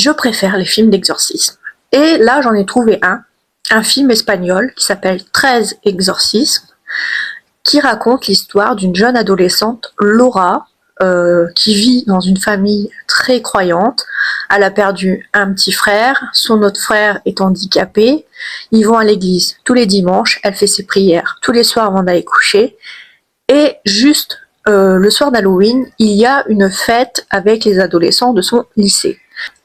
je préfère les films d'exorcisme. Et là, j'en ai trouvé un film espagnol qui s'appelle 13 exorcismes, qui raconte l'histoire d'une jeune adolescente, Laura, qui vit dans une famille très croyante. Elle a perdu un petit frère, son autre frère est handicapé, ils vont à l'église tous les dimanches, elle fait ses prières tous les soirs avant d'aller coucher, et juste le soir d'Halloween, il y a une fête avec les adolescents de son lycée.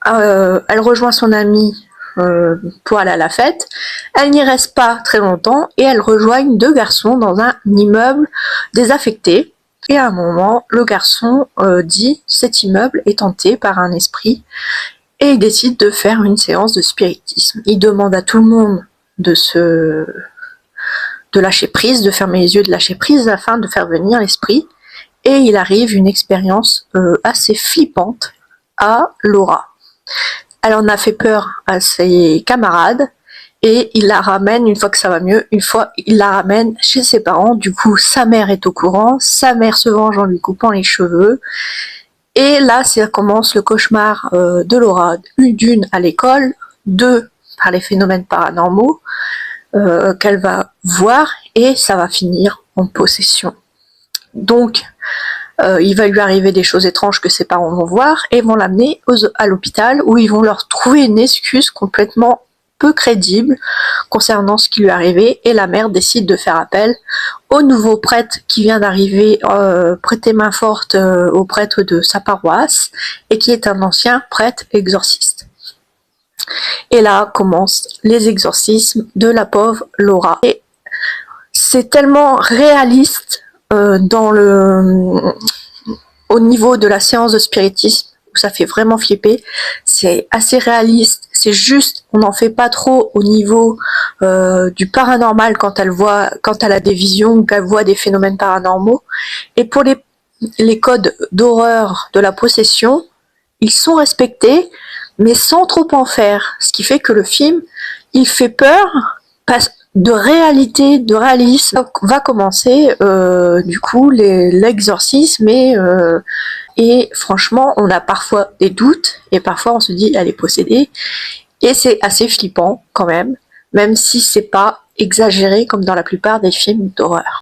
Elle rejoint son amie pour aller à la fête. Elle n'y reste pas très longtemps et elle rejoint deux garçons dans un immeuble désaffecté. Et à un moment, le garçon dit cet immeuble est hanté par un esprit et il décide de faire une séance de spiritisme. Il demande à tout le monde de lâcher prise, de fermer les yeux, de lâcher prise afin de faire venir l'esprit. Et il arrive une expérience assez flippante à Laura. Elle en a fait peur à ses camarades et il la ramène, une fois que ça va mieux, il la ramène chez ses parents. Du coup, sa mère est au courant, sa mère se venge en lui coupant les cheveux. Et là, ça commence le cauchemar de Laura, d'une à l'école, deux par les phénomènes paranormaux qu'elle va voir, et ça va finir en possession. Donc, il va lui arriver des choses étranges que ses parents vont voir et vont l'amener à l'hôpital où ils vont leur trouver une excuse complètement peu crédible concernant ce qui lui est arrivé, et la mère décide de faire appel au nouveau prêtre qui vient d'arriver, prêter main forte au prêtre de sa paroisse et qui est un ancien prêtre exorciste. Et là commencent les exorcismes de la pauvre Laura. Et c'est tellement réaliste au niveau de la séance de spiritisme, où ça fait vraiment flipper. C'est assez réaliste, c'est juste, on n'en fait pas trop au niveau du paranormal quand elle a des visions ou qu'elle voit des phénomènes paranormaux. Et pour les codes d'horreur de la possession, ils sont respectés, mais sans trop en faire. Ce qui fait que le film, il fait peur, de réalisme va commencer du coup l'exorcisme, et franchement on a parfois des doutes et parfois on se dit elle est possédée, et c'est assez flippant quand même si c'est pas exagéré comme dans la plupart des films d'horreur.